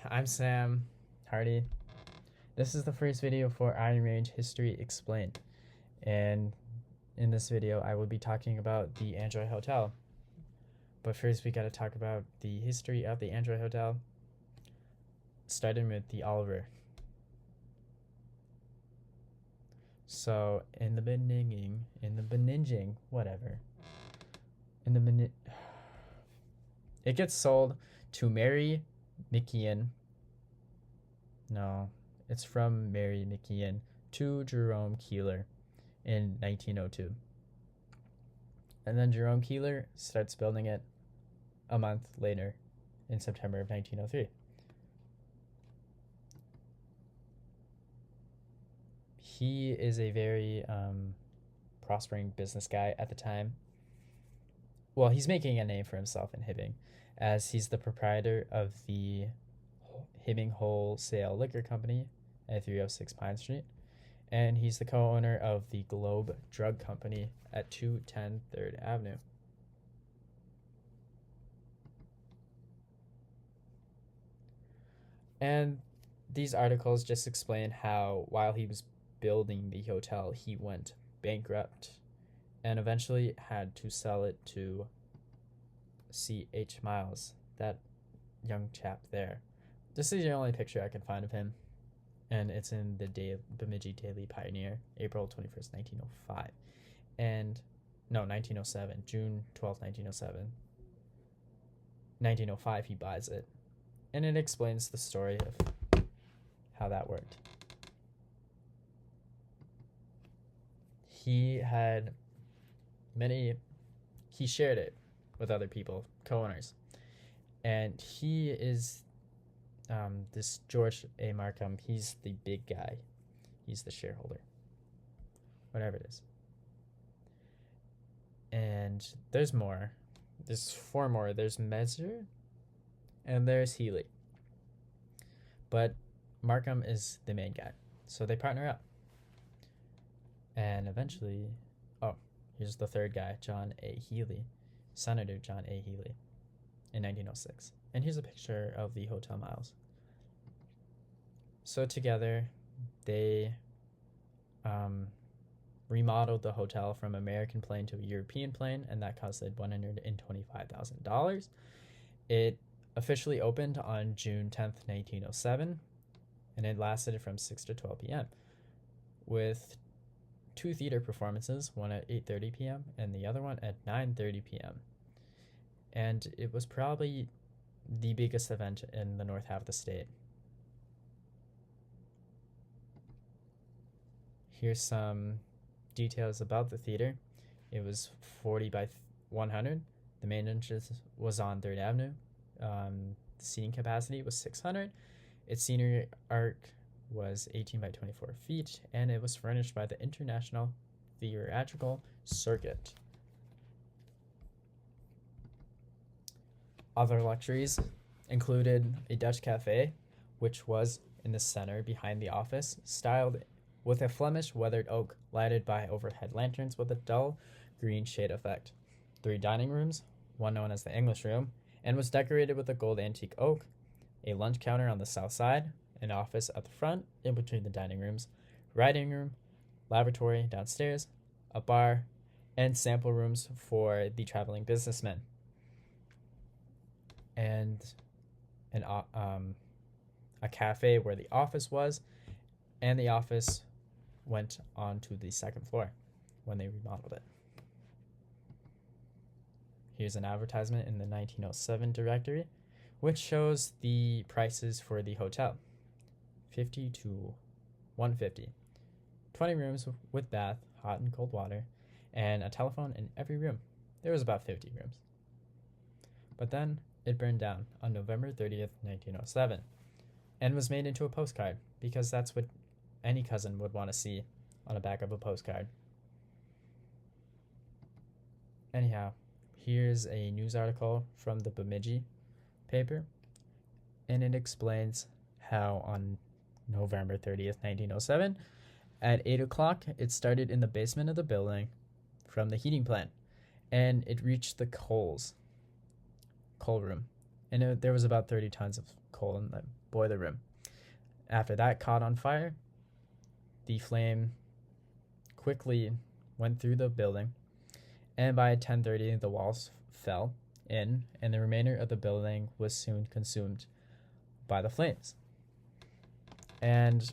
I'm Sam Hardy. This is the first video for Iron Range History Explained, and in this video I will be talking about the Androy Hotel. But first we gotta talk about the history of the Androy Hotel, starting with the Oliver. So in the beginning, it gets sold to Mary McKeon. No, it's from Mary McKeon to Jerome Keeler in 1902. And then Jerome Keeler starts building it a month later in September of 1903. He is a very prospering business guy at the time. Well, he's making a name for himself in Hibbing, as he's the proprietor of the Hibbing Wholesale Liquor Company at 306 Pine Street, and he's the co-owner of the Globe Drug Company at 210 3rd Avenue. And these articles just explain how while he was building the hotel, he went bankrupt and eventually had to sell it to C.H. Miles, that young chap there. This is the only picture I can find of him, and it's in the Bemidji Daily Pioneer, April 21st, 1905. And no, 1907, June 12th, 1907. 1905, he buys it. And it explains the story of how that worked. He shared it with other people, co-owners. And he is this George A. Markham. He's the big guy. He's the shareholder. Whatever it is. And there's more. There's four more. There's Messer and there's Healy. But Markham is the main guy. So they partner up. And eventually, here's the third guy, John A. Healy, Senator John A. Healy, in 1906. And here's a picture of the Hotel Miles. So together, they remodeled the hotel from American plane to a European plane, and that costed $125,000. It officially opened on June 10th, 1907, and it lasted from 6 to 12 p.m. with 2 theater performances, one at 8:30 p.m. and the other one at 9:30 p.m. And it was probably the biggest event in the north half of the state. Here's some details about the theater. It was 40 by 100. The main entrance was on 3rd Avenue. The seating capacity was 600. Its scenery arc was 18 by 24 feet, and it was furnished by the International Theatrical Circuit. Other luxuries included a Dutch cafe, which was in the center behind the office, styled with a Flemish weathered oak, lighted by overhead lanterns with a dull green shade effect. 3 dining rooms, one known as the English Room, and was decorated with a gold antique oak, a lunch counter on the south side, an office at the front, in between the dining rooms, writing room, lavatory downstairs, a bar, and sample rooms for the traveling businessmen. And a cafe where the office was, and the office went on to the 2nd floor when they remodeled it. Here's an advertisement in the 1907 directory, which shows the prices for the hotel. 50 to 150. 20 rooms with bath, hot and cold water, and a telephone in every room. There was about 50 rooms. But then it burned down on November 30th, 1907, and was made into a postcard, because that's what any cousin would want to see on the back of a postcard. Anyhow, here's a news article from the Bemidji paper, and it explains how on November 30th, 1907, at 8 o'clock, it started in the basement of the building from the heating plant, and it reached the coal room, and there was about 30 tons of coal in the boiler room. After that caught on fire, the flame quickly went through the building, and by 10:30 the walls fell in, and the remainder of the building was soon consumed by the flames. And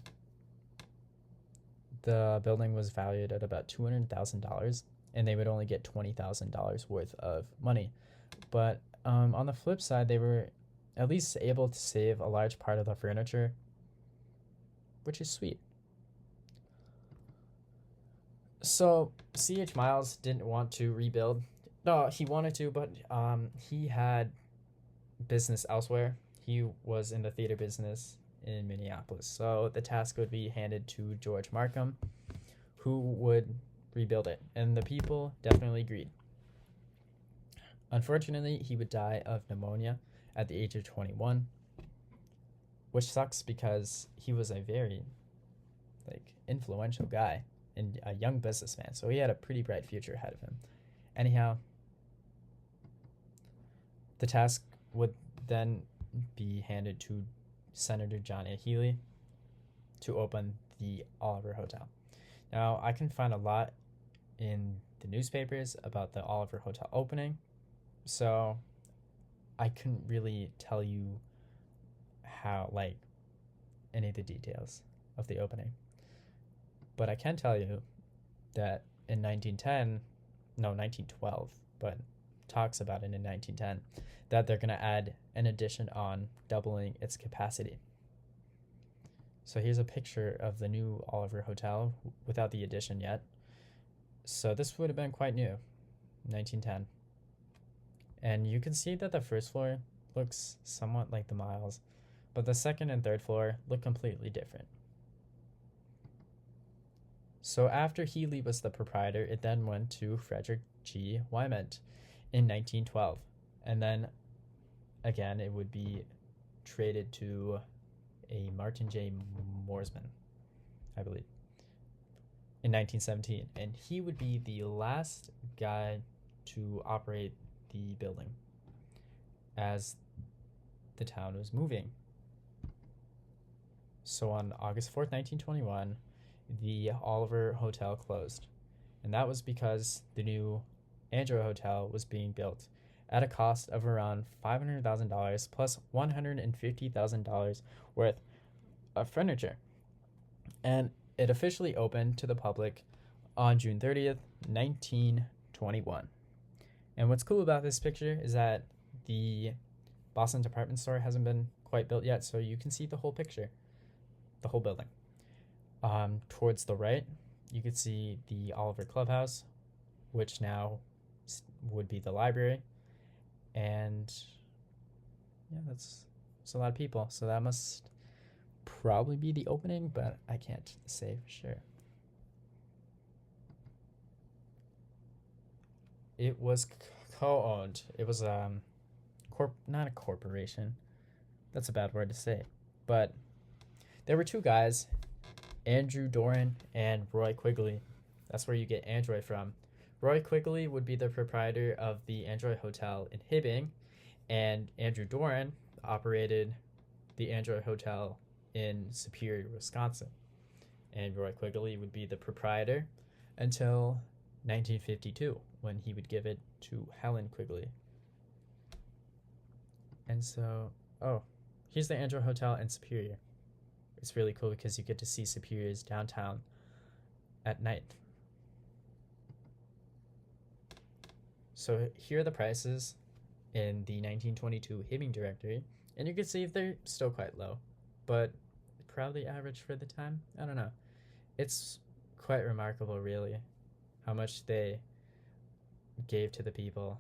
the building was valued at about $200,000, and they would only get $20,000 worth of money. But on the flip side, they were at least able to save a large part of the furniture, which is sweet. So C.H. Miles didn't want to rebuild. No, he wanted to, but he had business elsewhere. He was in the theater business in Minneapolis. So the task would be handed to George Markham, who would rebuild it. And the people definitely agreed. Unfortunately, he would die of pneumonia at the age of 21, which sucks because he was a very influential guy and a young businessman. So he had a pretty bright future ahead of him. Anyhow, the task would then be handed to Senator John A. Healy to open the Oliver Hotel. Now, I can find a lot in the newspapers about the Oliver Hotel opening, so I couldn't really tell you how, any of the details of the opening. But I can tell you that in 1912, but talks about it in 1910, that they're going to add an addition on, doubling its capacity. So here's a picture of the new Oliver Hotel without the addition yet. So this would have been quite new, 1910. And you can see that the first floor looks somewhat like the Miles, but the second and third floor look completely different. So after Healy was the proprietor, it then went to Frederick G. Wymant in 1912. And then, again, it would be traded to a Martin J. Mooresman, I believe, in 1917. And he would be the last guy to operate the building as the town was moving. So on August 4th, 1921, the Oliver Hotel closed. And that was because the new Androy Hotel was being built at a cost of around $500,000 plus $150,000 worth of furniture. And it officially opened to the public on June 30th, 1921. And what's cool about this picture is that the Boston department store hasn't been quite built yet, so you can see the whole picture, the whole building. Towards the right, you could see the Oliver Clubhouse, which now would be the library. And yeah, that's a lot of people. So that must probably be the opening, but I can't say for sure. It was co-owned. It was not a corporation. That's a bad word to say. But there were two guys, Andrew Doran and Roy Quigley. That's where you get Androy from. Roy Quigley would be the proprietor of the Androy Hotel in Hibbing, and Andrew Doran operated the Androy Hotel in Superior, Wisconsin. And Roy Quigley would be the proprietor until 1952, when he would give it to Helen Quigley. And so, here's the Androy Hotel in Superior. It's really cool because you get to see Superior's downtown at night. So here are the prices in the 1922 Hibbing directory, and you can see they're still quite low, but probably average for the time. I don't know. It's quite remarkable, really, how much they gave to the people.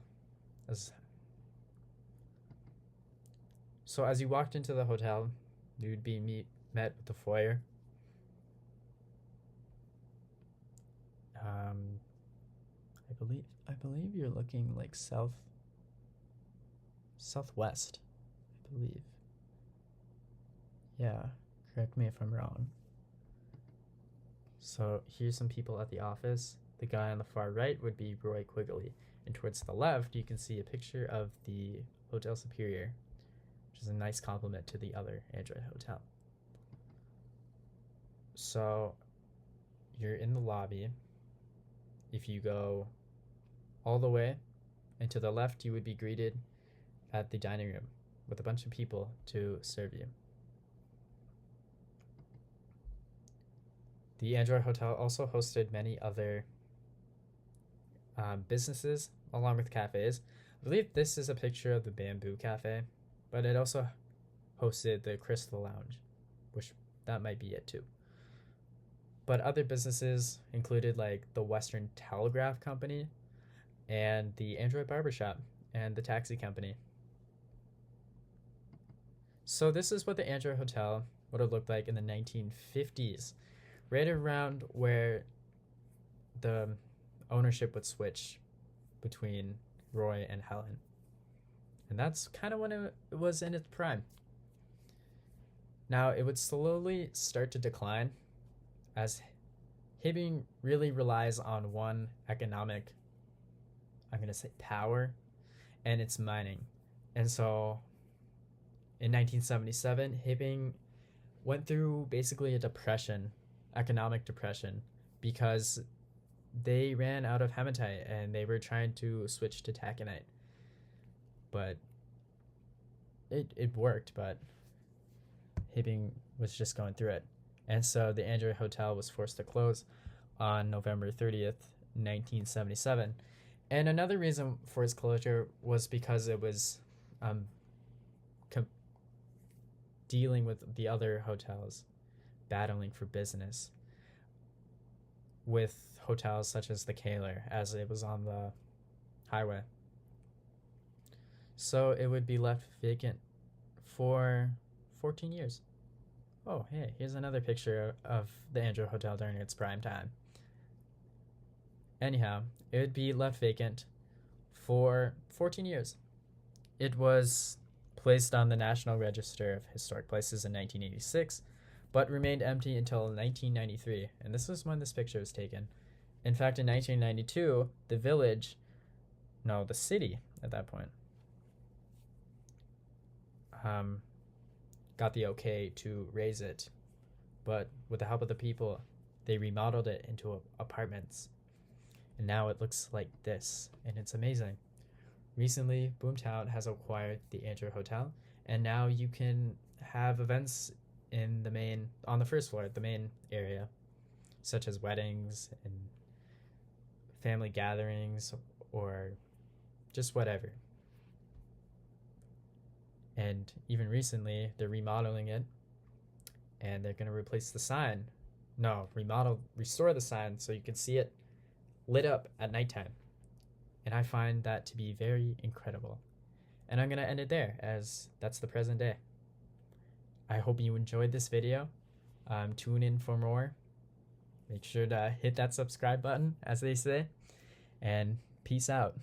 So as you walked into the hotel, you would be met with the foyer. I believe you're looking like southwest, I believe. Yeah, correct me if I'm wrong. So here's some people at the office. The guy on the far right would be Roy Quigley. And towards the left, you can see a picture of the Hotel Superior. which is a nice compliment to the other Androy Hotel. So you're in the lobby. If you go all the way and to the left, you would be greeted at the dining room with a bunch of people to serve you. The Androy Hotel also hosted many other businesses along with cafes. I believe this is a picture of the Bamboo Cafe, but it also hosted the Crystal Lounge, which that might be it too. But other businesses included like the Western Telegraph Company and the Android Barbershop and the taxi company. So this is what the Android Hotel would have looked like in the 1950s, right around where the ownership would switch between Roy and Helen. And that's kind of when it was in its prime. Now, it would slowly start to decline as Hibbing really relies on one economic, I'm going to say, power, and it's mining. And so in 1977, Hibbing went through basically a depression, economic depression, because they ran out of hematite and they were trying to switch to taconite. But it worked, but Hibbing was just going through it. And so the Androy Hotel was forced to close on November 30th, 1977. And another reason for its closure was because it was dealing with the other hotels, battling for business with hotels such as the Kaler, as it was on the highway. So it would be left vacant for 14 years. Oh, hey, here's another picture of the Androy Hotel during its prime time. Anyhow, it would be left vacant for 14 years. It was placed on the National Register of Historic Places in 1986, but remained empty until 1993, and this was when this picture was taken. In fact, in 1992, the city at that point, got the okay to raise it, but with the help of the people, they remodeled it into apartments, and now it looks like this, and it's amazing. Recently, Boomtown has acquired the Androy Hotel, and now you can have events on the first floor, the main area, such as weddings and family gatherings or just whatever. And even recently, they're remodeling it, and they're going to replace the sign. No, restore the sign so you can see it lit up at nighttime. And I find that to be very incredible. And I'm going to end it there, as that's the present day. I hope you enjoyed this video. Tune in for more. Make sure to hit that subscribe button, as they say. And peace out.